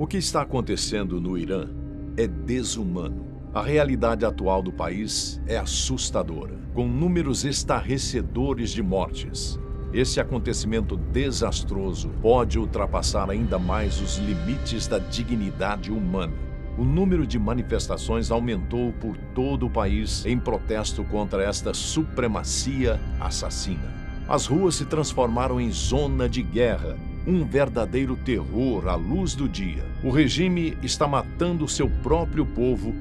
O que está acontecendo no Irã é desumano. A realidade atual do país é assustadora, com números estarrecedores de mortes. Esse acontecimento desastroso pode ultrapassar ainda mais os limites da dignidade humana. O número de manifestações aumentou por todo o país em protesto contra esta supremacia assassina. As ruas se transformaram em zona de guerra, um verdadeiro terror à luz do dia. O regime está matando seu próprio povo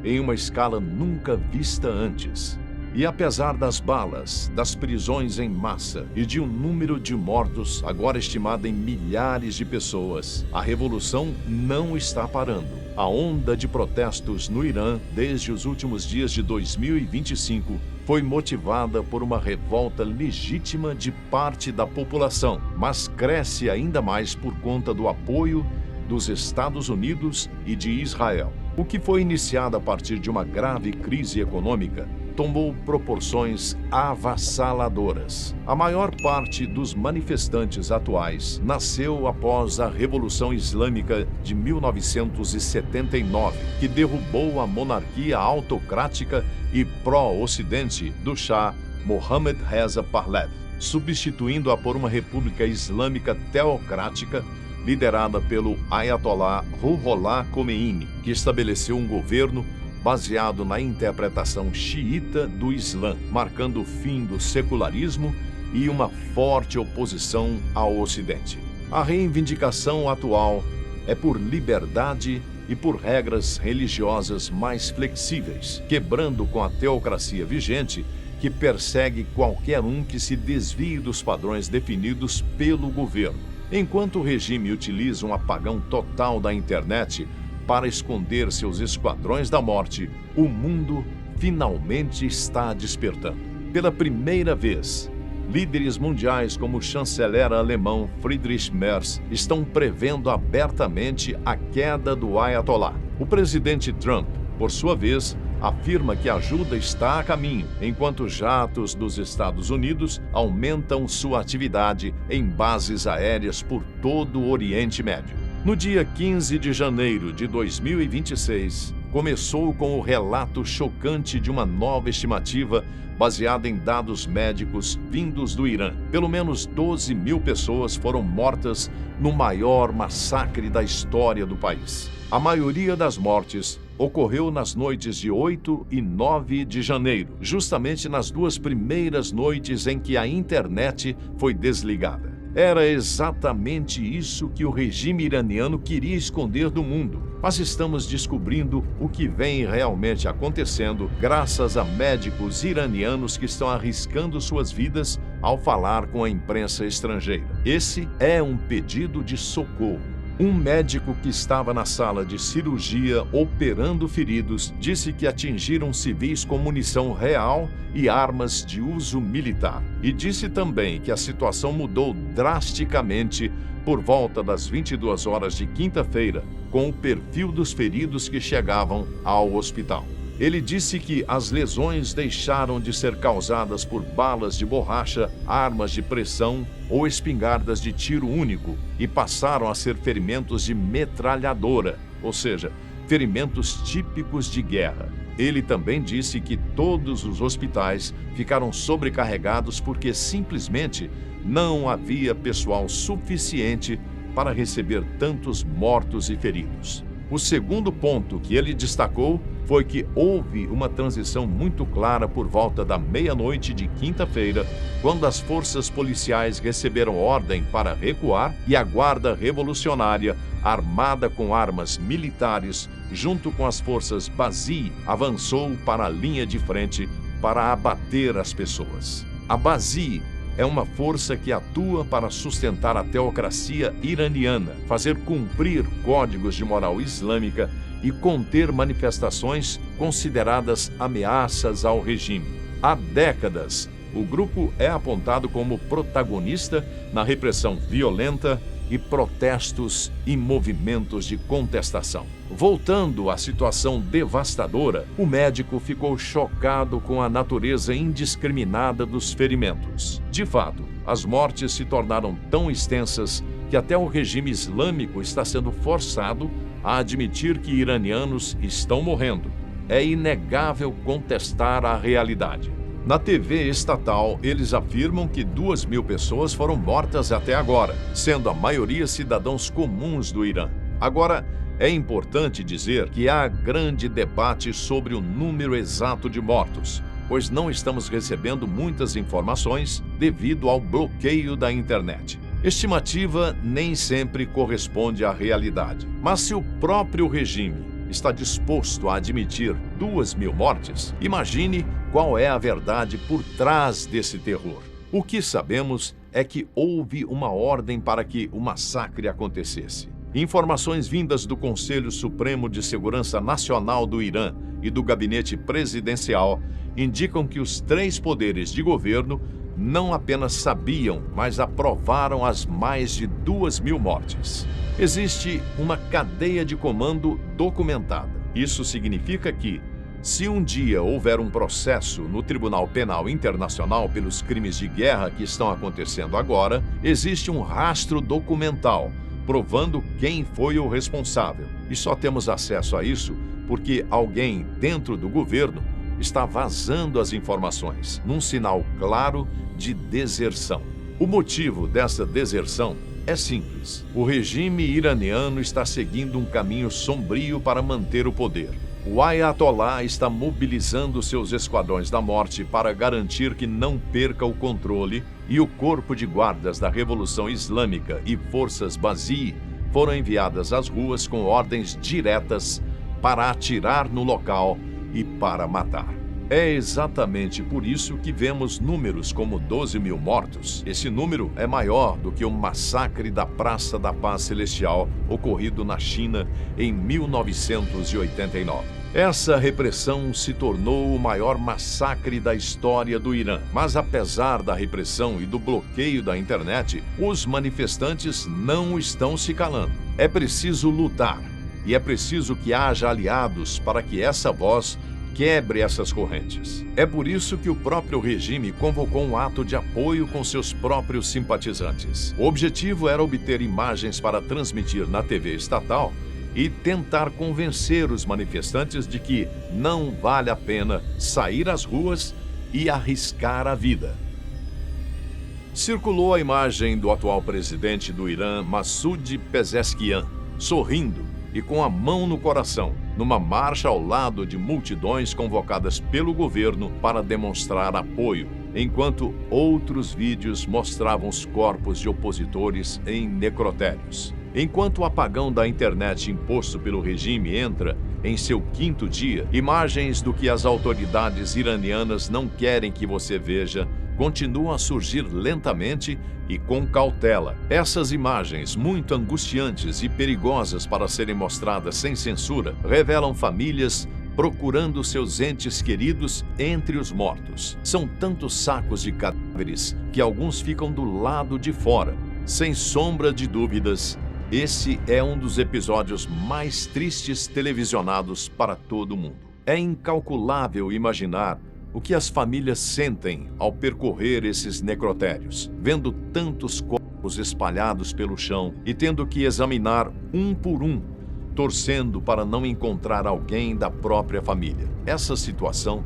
em uma escala nunca vista antes. E apesar das balas, das prisões em massa e de um número de mortos agora estimado em milhares de pessoas, a revolução não está parando. A onda de protestos no Irã, desde os últimos dias de 2025, foi motivada por uma revolta legítima de parte da população, mas cresce ainda mais por conta do apoio dos Estados Unidos e de Israel. O que foi iniciado a partir de uma grave crise econômica tomou proporções avassaladoras. A maior parte dos manifestantes atuais nasceu após a Revolução Islâmica de 1979, que derrubou a monarquia autocrática e pró-ocidente do Shah Mohammad Reza Pahlavi, substituindo-a por uma república islâmica teocrática liderada pelo Ayatollah Ruhollah Khomeini, que estabeleceu um governo baseado na interpretação xiita do Islã, marcando o fim do secularismo e uma forte oposição ao Ocidente. A reivindicação atual é por liberdade e por regras religiosas mais flexíveis, quebrando com a teocracia vigente, que persegue qualquer um que se desvie dos padrões definidos pelo governo. Enquanto o regime utiliza um apagão total da internet para esconder seus esquadrões da morte, o mundo finalmente está despertando. Pela primeira vez, líderes mundiais como o chanceler alemão Friedrich Merz estão prevendo abertamente a queda do Ayatollah. O presidente Trump, por sua vez, afirma que a ajuda está a caminho, enquanto jatos dos Estados Unidos aumentam sua atividade em bases aéreas por todo o Oriente Médio. No dia 15 de janeiro de 2026, começou com o relato chocante de uma nova estimativa baseada em dados médicos vindos do Irã. Pelo menos 12 mil pessoas foram mortas no maior massacre da história do país. A maioria das mortes ocorreu nas noites de 8 e 9 de janeiro, justamente nas duas primeiras noites em que a internet foi desligada. Era exatamente isso que o regime iraniano queria esconder do mundo. Mas estamos descobrindo o que vem realmente acontecendo graças a médicos iranianos que estão arriscando suas vidas ao falar com a imprensa estrangeira. Esse é um pedido de socorro. Um médico que estava na sala de cirurgia operando feridos disse que atingiram civis com munição real e armas de uso militar. E disse também que a situação mudou drasticamente por volta das 22 horas de quinta-feira, com o perfil dos feridos que chegavam ao hospital. Ele disse que as lesões deixaram de ser causadas por balas de borracha, armas de pressão ou espingardas de tiro único e passaram a ser ferimentos de metralhadora, ou seja, ferimentos típicos de guerra. Ele também disse que todos os hospitais ficaram sobrecarregados porque simplesmente não havia pessoal suficiente para receber tantos mortos e feridos. O segundo ponto que ele destacou foi que houve uma transição muito clara por volta da meia-noite de quinta-feira, quando as forças policiais receberam ordem para recuar e a Guarda Revolucionária, armada com armas militares, junto com as forças Basij, avançou para a linha de frente para abater as pessoas. A Basij é uma força que atua para sustentar a teocracia iraniana, fazer cumprir códigos de moral islâmica e conter manifestações consideradas ameaças ao regime. Há décadas, o grupo é apontado como protagonista na repressão violenta e protestos e movimentos de contestação. Voltando à situação devastadora, o médico ficou chocado com a natureza indiscriminada dos ferimentos. De fato, as mortes se tornaram tão extensas que até o regime islâmico está sendo forçado a admitir que iranianos estão morrendo. É inegável contestar a realidade. Na TV estatal, eles afirmam que 2.000 pessoas foram mortas até agora, sendo a maioria cidadãos comuns do Irã. Agora, é importante dizer que há grande debate sobre o número exato de mortos, pois não estamos recebendo muitas informações devido ao bloqueio da internet. Estimativa nem sempre corresponde à realidade. Mas se o próprio regime está disposto a admitir 2.000 mortes, imagine qual é a verdade por trás desse terror. O que sabemos é que houve uma ordem para que o massacre acontecesse. Informações vindas do Conselho Supremo de Segurança Nacional do Irã e do Gabinete Presidencial indicam que os 3 poderes de governo não apenas sabiam, mas aprovaram as mais de 2.000 mortes. Existe uma cadeia de comando documentada. Isso significa que, se um dia houver um processo no Tribunal Penal Internacional pelos crimes de guerra que estão acontecendo agora, existe um rastro documental provando quem foi o responsável. E só temos acesso a isso porque alguém dentro do governo está vazando as informações, num sinal claro de deserção. O motivo dessa deserção é simples. O regime iraniano está seguindo um caminho sombrio para manter o poder. O Ayatollah está mobilizando seus esquadrões da morte para garantir que não perca o controle, e o corpo de guardas da Revolução Islâmica e forças Bazi foram enviadas às ruas com ordens diretas para atirar no local e para matar. É exatamente por isso que vemos números como 12.000 mortos. Esse número é maior do que o massacre da Praça da Paz Celestial ocorrido na China em 1989. Essa repressão se tornou o maior massacre da história do Irã. Mas apesar da repressão e do bloqueio da internet, os manifestantes não estão se calando. É preciso lutar e é preciso que haja aliados para que essa voz quebre essas correntes. É por isso que o próprio regime convocou um ato de apoio com seus próprios simpatizantes. O objetivo era obter imagens para transmitir na TV estatal e tentar convencer os manifestantes de que não vale a pena sair às ruas e arriscar a vida. Circulou a imagem do atual presidente do Irã, Massoud Pezeshkian, sorrindo e com a mão no coração, numa marcha ao lado de multidões convocadas pelo governo para demonstrar apoio, enquanto outros vídeos mostravam os corpos de opositores em necrotérios. Enquanto o apagão da internet imposto pelo regime entra em seu 5º dia, imagens do que as autoridades iranianas não querem que você veja continuam a surgir lentamente e com cautela. Essas imagens, muito angustiantes e perigosas para serem mostradas sem censura, revelam famílias procurando seus entes queridos entre os mortos. São tantos sacos de cadáveres que alguns ficam do lado de fora. Sem sombra de dúvidas, esse é um dos episódios mais tristes televisionados para todo mundo. É incalculável imaginar o que as famílias sentem ao percorrer esses necrotérios, vendo tantos corpos espalhados pelo chão e tendo que examinar um por um, torcendo para não encontrar alguém da própria família. Essa situação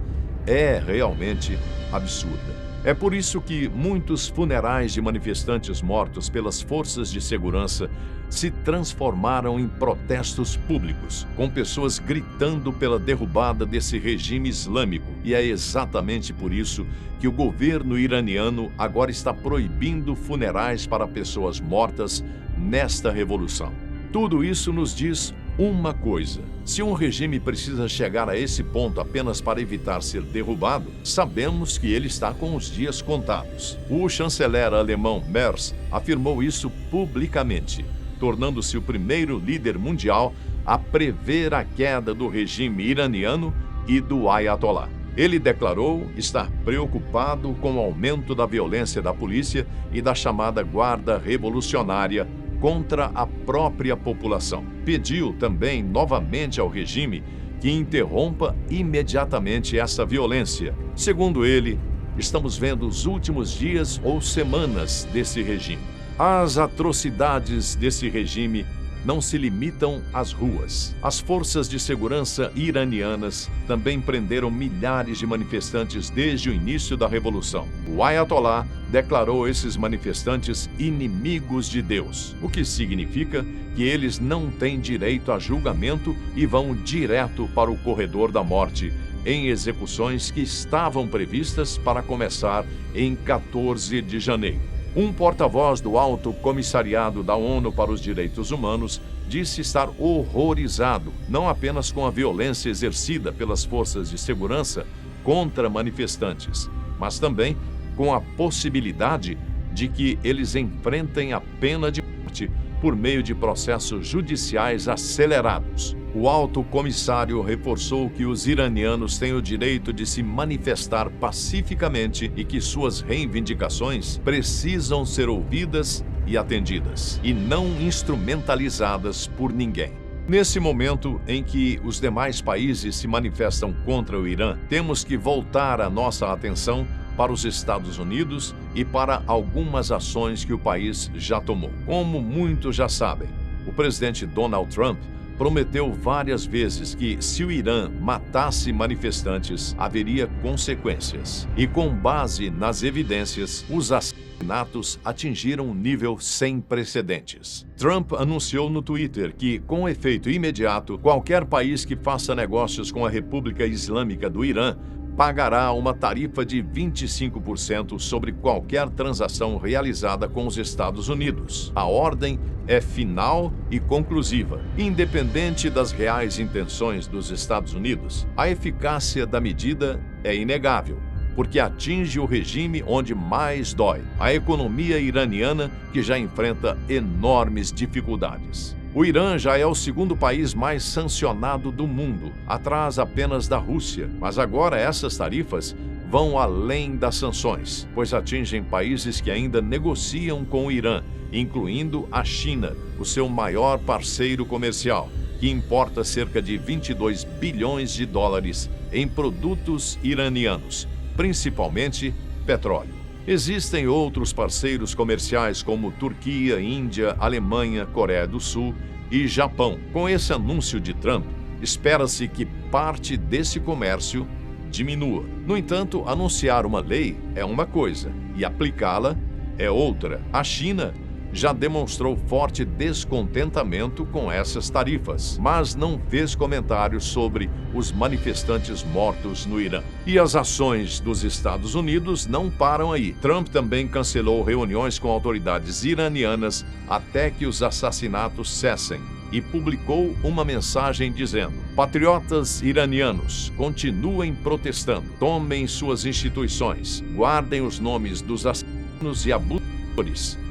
é realmente absurda. É por isso que muitos funerais de manifestantes mortos pelas forças de segurança se transformaram em protestos públicos, com pessoas gritando pela derrubada desse regime islâmico. E é exatamente por isso que o governo iraniano agora está proibindo funerais para pessoas mortas nesta revolução. Tudo isso nos diz uma coisa: se um regime precisa chegar a esse ponto apenas para evitar ser derrubado, sabemos que ele está com os dias contados. O chanceler alemão Merz afirmou isso publicamente, tornando-se o primeiro líder mundial a prever a queda do regime iraniano e do Ayatollah. Ele declarou estar preocupado com o aumento da violência da polícia e da chamada Guarda Revolucionária contra a própria população. Pediu também novamente ao regime que interrompa imediatamente essa violência. Segundo ele, estamos vendo os últimos dias ou semanas desse regime. As atrocidades desse regime não se limitam às ruas. As forças de segurança iranianas também prenderam milhares de manifestantes desde o início da revolução. O Ayatollah declarou esses manifestantes inimigos de Deus, o que significa que eles não têm direito a julgamento e vão direto para o corredor da morte, em execuções que estavam previstas para começar em 14 de janeiro. Um porta-voz do Alto Comissariado da ONU para os Direitos Humanos disse estar horrorizado não apenas com a violência exercida pelas forças de segurança contra manifestantes, mas também com a possibilidade de que eles enfrentem a pena de morte por meio de processos judiciais acelerados. O alto comissário reforçou que os iranianos têm o direito de se manifestar pacificamente e que suas reivindicações precisam ser ouvidas e atendidas, e não instrumentalizadas por ninguém. Nesse momento em que os demais países se manifestam contra o Irã, temos que voltar a nossa atenção para os Estados Unidos e para algumas ações que o país já tomou. Como muitos já sabem, o presidente Donald Trump prometeu várias vezes que, se o Irã matasse manifestantes, haveria consequências. E com base nas evidências, os assassinatos atingiram um nível sem precedentes. Trump anunciou no Twitter que, com efeito imediato, qualquer país que faça negócios com a República Islâmica do Irã pagará uma tarifa de 25% sobre qualquer transação realizada com os Estados Unidos. A ordem é final e conclusiva. Independente das reais intenções dos Estados Unidos, a eficácia da medida é inegável, porque atinge o regime onde mais dói, a economia iraniana, que já enfrenta enormes dificuldades. O Irã já é o segundo país mais sancionado do mundo, atrás apenas da Rússia. Mas agora essas tarifas vão além das sanções, pois atingem países que ainda negociam com o Irã, incluindo a China, o seu maior parceiro comercial, que importa cerca de 22 bilhões de dólares em produtos iranianos, principalmente petróleo. Existem outros parceiros comerciais como Turquia, Índia, Alemanha, Coreia do Sul e Japão. Com esse anúncio de Trump, espera-se que parte desse comércio diminua. No entanto, anunciar uma lei é uma coisa e aplicá-la é outra. A China já demonstrou forte descontentamento com essas tarifas, mas não fez comentários sobre os manifestantes mortos no Irã. E as ações dos Estados Unidos não param aí. Trump também cancelou reuniões com autoridades iranianas até que os assassinatos cessem e publicou uma mensagem dizendo: patriotas iranianos, continuem protestando, tomem suas instituições, guardem os nomes dos assassinos e abusadores.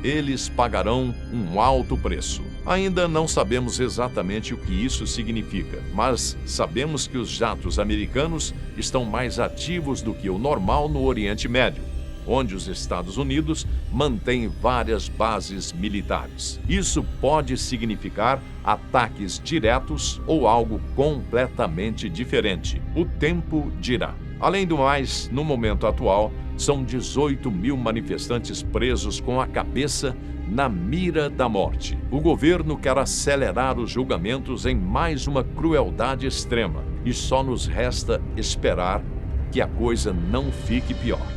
Eles pagarão um alto preço. Ainda não sabemos exatamente o que isso significa, mas sabemos que os jatos americanos estão mais ativos do que o normal no Oriente Médio, onde os Estados Unidos mantêm várias bases militares. Isso pode significar ataques diretos ou algo completamente diferente. O tempo dirá. Além do mais, no momento atual, são 18 mil manifestantes presos com a cabeça na mira da morte. O governo quer acelerar os julgamentos em mais uma crueldade extrema e só nos resta esperar que a coisa não fique pior.